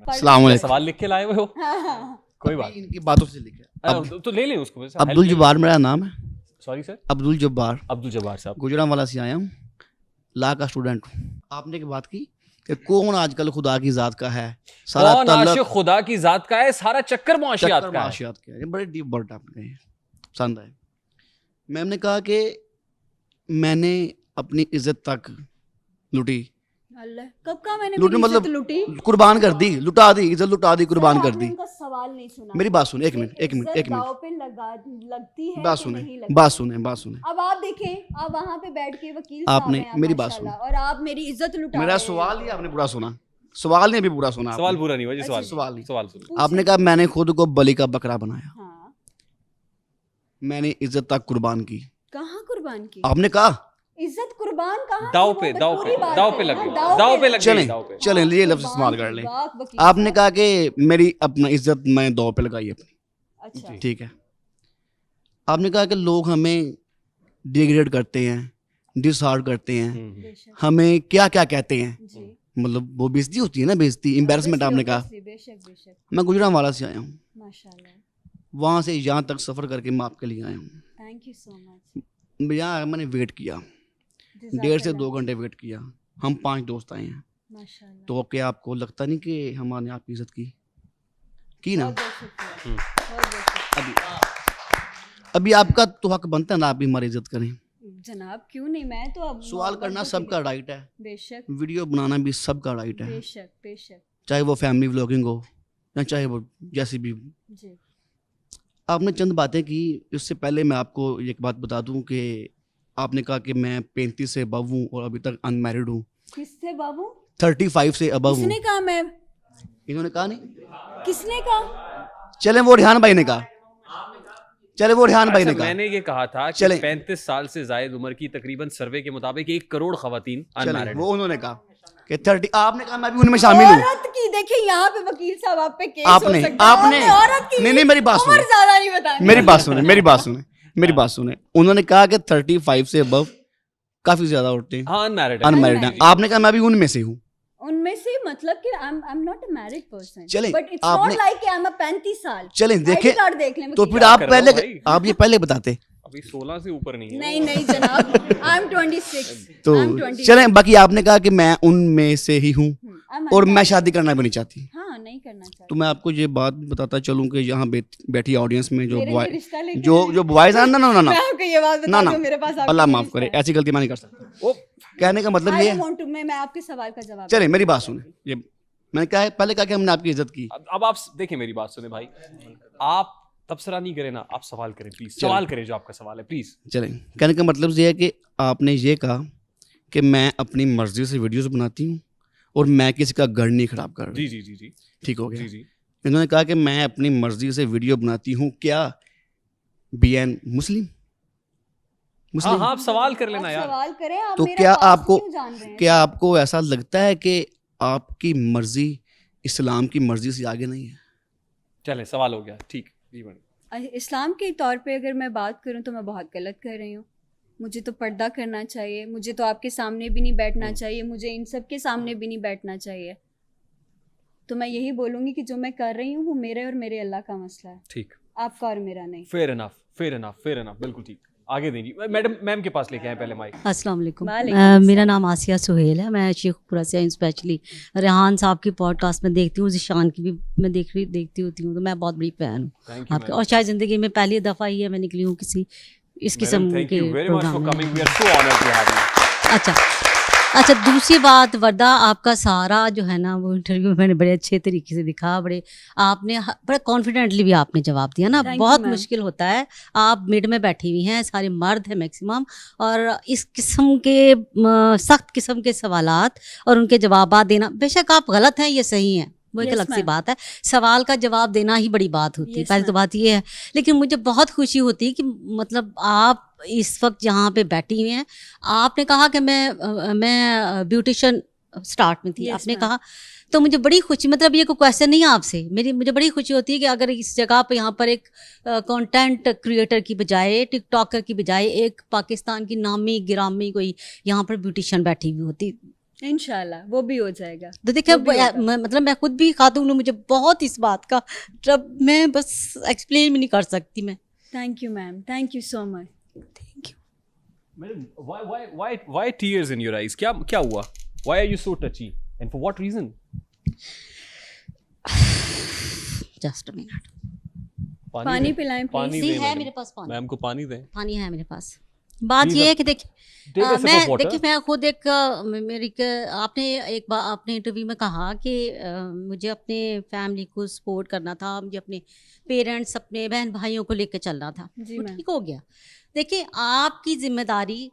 अस्सलाम वालेकुम। सवाल लिख के लाए हुए हो? कोई बात इनकी बातों से लिखा है। तो ले लें उसको। अब्दुल जब्बार मेरा नाम है। Sorry sir, Abdul Jabbar. अब्दुल जब्बार साहब। गुजरांवाला से आया हूँ, ला का स्टूडेंट हूँ। आपने की बात की कि कौन आजकल खुदा की जात का है, सारा कौन तल्लक आशिक खुदा की जात का है, सारा चक्कर मुआशियात चक्कर का है। माशियात का है। ये बड़े डीप वर्ड आपने कहे, पसंद आए। मैम ने कहा कि मैंने अपनी इज्जत तक लुटी। अल्लाह, कब का मैंने लूटने मेरी मतलब इज्जत लूटी? कुर्बान कर दी, लुटा दी, इज्जत लुटा दी, कुर्बान सर, कर आपने दी। उनका सवाल नहीं सुना। मेरी बात सुने, एक मिनट एक मिनट इज्जत एक दांव मिनट, पे लगती है बात कि सुने, नहीं लगती? बात सुने, बात सुने। अब आप देखें, आप वहाँ पे बैठ के वकील आपने साहब हैं, मेरी बात माशाल्लाह, सुनी। और आप मेरी इज्जत लुटा मेरा रहे हैं। सवाल ही आपने पूरा सुना, सवाल नहीं अभी पूरा सुना सवाल आपने। पूरा नहीं हुआ जी। सवाल सवाल नहीं। सवाल सुनो। आपने कहा मैंने खुद को बलि का बकरा बनाया, हाँ, मैंने इज्जत तक कुर्बान की। कहाँ कुर्बान की? आपने कहा इज्जत कुर्बान कहाँ दाव की? पे वो दाव पूरी पे बात दाव करें पे लग ना, गई, दाव दाव पे पे लग गई, चलें दाव पे। चलें, ये लफ्ज कुर्बान इस्तेमाल कर की लें। बात वकील आपने साहब। कहा कि मेरी अपना इज्जत मैं दाव पे लगाई अपनी, अच्छा, ठीक है। आपने कहा कि लोग हमें डिग्रेड करते हैं, डिसहार्ड करते हैं, बेशक हमें क्या क्या कहते हैं, जी, मतलब वो बेइज्जती होती है ना, बेइज्जती, एम्बेरसमेंट। आपने कहा Obviously, बेशक बेशक, मैं गुजरांवाला से आया हूँ, माशाल्लाह, वहाँ से यहाँ तक सफ़र करके मैं आपके लिए आया हूँ। Thank you so much. यहाँ मैंने वेट किया, 1.5 से 2 घंटे वेट किया। हम 5 दोस्त आए हैं, माशाल्लाह, तो क्या आपको लगता नहीं कि हमने आपकी इज्जत की ना? बहुत बहुत शुक्रिया, बहुत बहुत शुक्रिया। अभी अभी आपका तो हक बनता है ना, आप भी हमारी इज्जत करें। जनाब क्यों नहीं, मैं तो अब सवाल करना सबका राइट है, बेशक वीडियो बनाना भी सबका राइट है, बेशक बेशक, चाहे वो फैमिली व्लॉगिंग हो या चाहे वो जैसी भी। जी आपने चंद बातें की, इससे पहले मैं आपको एक बात बता दूं कि आपने कहा कि मैं 35 से अबव हूँ और अभी तक अनमैरिड हूँ। किससे बाबू? 35 से अबव हूँ। किसने कहा? मैं इन्होंने कहा नहीं, किसने कहा? चले वो रिहान भाई ने कहा, चले वो रिहान भाई ने कहा। मैंने ये कहा था कि चलें। 35 साल से जायद उम्र की तकरीबन सर्वे के मुताबिक 1 करोड़ खवातीन चले अनमैरिड वो उन्होंने कहा कि 30, आपने कहा मैं भी उनमें शामिल हूँ। औरत की देखिए, यहाँ पे वकील साहब आप पे केस आपने हो सकता है। आपने औरत की नहीं, मेरी बात उम्र सुने, ज्यादा नहीं बतानी। मेरी बात सुने, मेरी बात सुने, मेरी बात सुने। उन्होंने कहा कि 35 से अबव काफी ज्यादा औरतें हाँ अनमैरिड अनमैरिड हैं। आपने कहा मैं भी उनमें से हूँ। उनमें से मतलब कि I am not a married person, चलें, बट इट्स आपने- नॉट लाइक आई एम 35 साल। चलें देखें, ID कार्ड देख लें तो वकील फिर साहब। आप कर रहे हो पहले भाई? आप ये पहले बताते अभी 16 से ऊपर नहीं है। नहीं नहीं जनाब, आई एम 26। तो I'm 26. चलें। बाकी आपने कहा कि मैं उनमें से ही हूँ और मैं शादी करना भी नहीं चाहती। हाँ नहीं करना तो चाहती। मैं आपको ये बात बताता चलूं कि यहाँ बैठी ऑडियंस में जो मेरे बॉय लिए रिश्ता लेके जो बॉयज हैं ना ना ना ना मैं आपको ये बात ना बता ना दूं, मेरे पास आपके अल्लाह लिए माफ रिश्ता करे, है। ऐसी गलती मैं नहीं कर सकता। ओ, कहने का मतलब I ये don't है, want to- मैं आपके सवाल का जवाब चले मेरी बात सुने। ये मैंने कहा है, पहले कहा कि हमने आपकी इज्जत की। अब आप देखें मेरी बात सुने भाई, आप तबसरा नहीं करें ना, आप सवाल करें प्लीज, सवाल करें जो आपका सवाल है प्लीज। चलें, कहने का मतलब ये है कि आपने ये कहा कि मैं अपनी मर्जी से वीडियोस बनाती हूँ और मैं किसी का घर नहीं खराब कर रहा। जी जी जी जी ठीक हो गया। जी जी। इन्होंने कहा कि मैं अपनी मर्जी से वीडियो बनाती हूँ, क्या बीएन मुस्लिम हाँ मुस्लिम हाँ, आप सवाल कर लेना आप यार। सवाल करें, आप तो मेरा क्या पास आपको क्यों जान रहे हैं? क्या आपको ऐसा लगता है कि आपकी मर्जी इस्लाम की मर्जी से आगे नहीं है? चले सवाल हो गया, ठीक जी मैडम। इस्लाम के तौर पे अगर मैं बात करूं तो मैं बहुत गलत कर रही हूँ। मुझे तो पर्दा करना चाहिए, मुझे तो आपके सामने भी नहीं बैठना चाहिए, मुझे इन सब के सामने भी नहीं बैठना चाहिए। तो मैं यही बोलूँगी कि जो मैं कर रही हूँ वो मेरे और मेरे अल्लाह का मसला है, ठीक, आपका और मेरा नहीं। Fair enough, fair enough, fair enough, बिल्कुल ठीक। आगे देंगी मैडम, मैम के पास लेके आए पहले माइक। अस्सलाम वालेकुम। वालेकुम मेरा नाम आसिया सुहेल है। मैं शेखपुरा से आई हूँ। स्पेशली रेहान साहब की पॉडकास्ट में देखती हूँ, जिशान की भी मैं देखती होती हूँ, तो मैं बहुत बड़ी फ़ैन हूँ थैंक यू आपके। और शायद ज़िंदगी में पहली दफ़ा ही है मैं निकली हूँ किसी इस किस्म थैंक के you very much programme for coming, में। We are so honoured to have you. अच्छा, दूसरी बात वर्दा, आपका सारा जो है ना वो इंटरव्यू मैंने बड़े अच्छे तरीके से दिखा, आपने बड़े कॉन्फिडेंटली भी आपने जवाब दिया ना। Thank you, बहुत ma'am. मुश्किल होता है, आप मिड में बैठी हुई हैं, सारे मर्द हैं मैक्सिमम, और इस किस्म के सख्त किस्म के सवालात और उनके जवाब देना, बेशक आप गलत हैं, ये सही हैं, वो एक Yes, अलग सी ma'am. बात है। सवाल का जवाब देना ही बड़ी बात होती है, Yes, पहली तो ma'am. बात ये है। लेकिन मुझे बहुत खुशी होती है कि मतलब आप इस वक्त जहाँ पे बैठी हुई हैं, आपने कहा कि मैं ब्यूटिशियन स्टार्ट में थी, Yes, आपने ma'am. कहा, तो मुझे बड़ी खुशी, मतलब ये कोई क्वेश्चन नहीं है आपसे, मुझे बड़ी खुशी होती है कि अगर इस जगह पे यहाँ पर एक कंटेंट क्रिएटर की बजाय, टिकटॉकर की बजाय एक पाकिस्तान की नामी गिरामी कोई यहाँ पर ब्यूटिशियन बैठी हुई होती। इंशाल्लाह वो भी हो जाएगा। तो देखिए वो भी होगा। मतलब मैं खुद भी खातून हूँ, मुझे बहुत इस बात का जब मैं बस एक्सप्लेन भी नहीं कर सकती मैं। Thank you ma'am, thank you so much. Thank you. Madam, why tears in your eyes? क्या हुआ? Why are you so touchy? And for what reason? Just a minute. पानी दें। पिलाएं पानी प्लीज। जी दें है मैडम। मेरे पास पानी। मैम को पानी दें। पानी है मेरे पास। बात Please, ये है कि Take a sip of मैं water. देखिए मैं खुद एक आपने एक बार अपने इंटरव्यू में कहा कि मुझे अपने फैमिली को सपोर्ट करना था, मुझे अपने पेरेंट्स अपने बहन भाइयों को लेकर चलना था। जी वो मैम। ठीक हो गया। देखिए आपकी जिम्मेदारी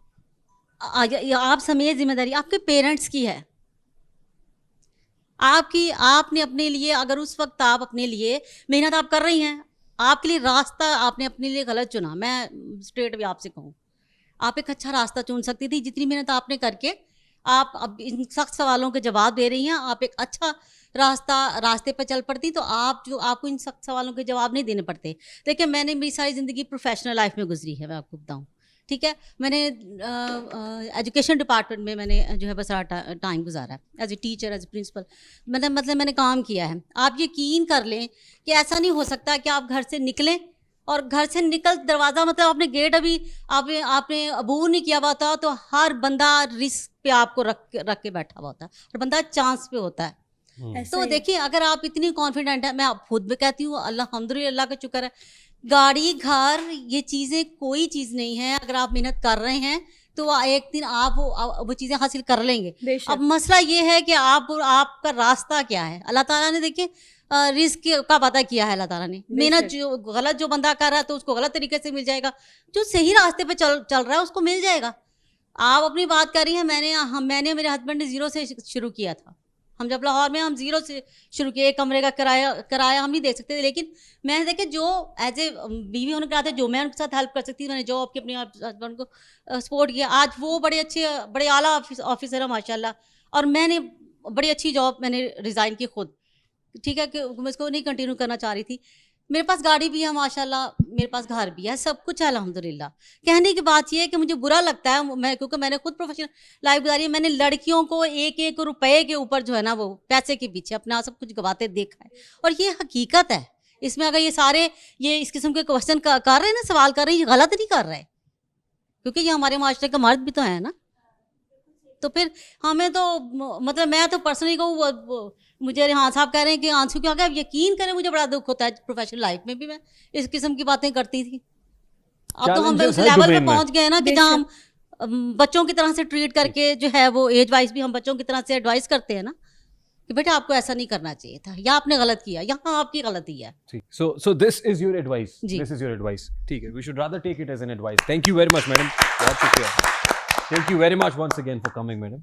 आप समेत जिम्मेदारी आपके पेरेंट्स की है। आपने अपने लिए अगर उस वक्त आप अपने लिए मेहनत आप कर रही हैं, आपके लिए रास्ता आपने अपने लिए गलत चुना। मैं स्ट्रेट भी आपसे कहूँ, आप एक अच्छा रास्ता चुन सकती थी। जितनी मेहनत आपने करके आप अब इन सख्त सवालों के जवाब दे रही हैं, आप एक अच्छा रास्ते पर चल पड़ती तो आपको इन सख्त सवालों के जवाब नहीं देने पड़ते। देखिए मैंने मेरी सारी ज़िंदगी प्रोफेशनल लाइफ में गुजरी है, मैं आपको बताऊँ, ठीक है। मैंने एजुकेशन डिपार्टमेंट में मैंने जो है बस टाइम गुजारा है as a teacher, as a principal. मतलब मैंने काम किया है। आप यकीन कर लें कि ऐसा नहीं हो सकता कि आप घर से निकलें और घर से निकल दरवाज़ा मतलब आपने गेट अभी आपने अबूर नहीं किया हुआ होता तो हर बंदा रिस्क पे आपको रख के बैठा हुआ होता है, हर बंदा चांस पे होता है। ऐसा तो ही। देखिए अगर आप इतनी कॉन्फिडेंट है, मैं आप खुद भी कहती हूँ अल्हम्दुलिल्लाह का शुक्र है, गाड़ी घर ये चीज़ें कोई चीज़ नहीं है। अगर आप मेहनत कर रहे हैं तो एक दिन आप वो चीज़ें हासिल कर लेंगे। बेशक। अब मसला ये है कि आपका रास्ता क्या है। अल्लाह ताला ने देखिए रिस्क का वादा किया है अल्लाह ताला ने। मेहनत जो गलत जो बंदा कर रहा है तो उसको गलत तरीके से मिल जाएगा, जो सही रास्ते पे चल रहा है उसको मिल जाएगा। आप अपनी बात कर रही हैं, मैंने मेरे हस्बैंड ने ज़ीरो से शुरू किया था। हम जब लाहौर में हम ज़ीरो से शुरू किए, एक कमरे का किराया हम नहीं दे सकते थे, लेकिन मैंने देखे जो एज ए बीवी होने के नाते जो मैं उनके साथ हेल्प कर सकती थी, मैंने जॉब की अपने हस्बैंड को सपोर्ट किया। आज वो बड़े अच्छे बड़े आला ऑफिसर है माशाल्लाह, और मैंने बड़ी अच्छी जॉब मैंने रिज़ाइन की खुद, ठीक है, कि मैं इसको नहीं कंटिन्यू करना चाह रही थी। मेरे पास गाड़ी भी है माशाल्लाह, मेरे पास घर भी है, सब कुछ है अल्हम्दुलिल्लाह। कहने की बात यह है कि मुझे बुरा लगता है क्योंकि मैंने खुद प्रोफेशनल लाइफ गुजारी है। मैंने लड़कियों को एक एक रुपए के ऊपर जो है ना वो पैसे के पीछे अपना सब कुछ गवाते देखा है, और ये हकीकत है। इसमें अगर ये सारे ये इस किस्म के क्वेश्चन कर रहे हैं ना, सवाल कर रहे हैं, ये गलत नहीं कर रहे, क्योंकि ये हमारे माशरे का मर्द भी तो है ना। तो फिर हमें तो मतलब मैं तो पर्सनली कहूँ, मुझे हाँ साहब कह रहे हैं कि आंसू क्यों आ गया, आप यकीन करें मुझे बड़ा दुख होता है। प्रोफेशनल लाइफ में भी मैं इस किस्म की बातें करती थी। अब तो हम उस लेवल पे पहुंच गए हैं ना कि जहाँ हम बच्चों की तरह से ट्रीट करके जो है वो एज वाइज भी हम बच्चों की तरह से एडवाइस करते हैं ना कि बेटा आपको ऐसा नहीं करना चाहिए था, या आपने गलत किया, यहाँ आपकी गलती है। So this is your advice. Ji. This is your advice. ठीक है, we should rather take it as an advice. Thank you very much, madam. बहुत शुक्रिया. Thank you very much once again for coming, madam.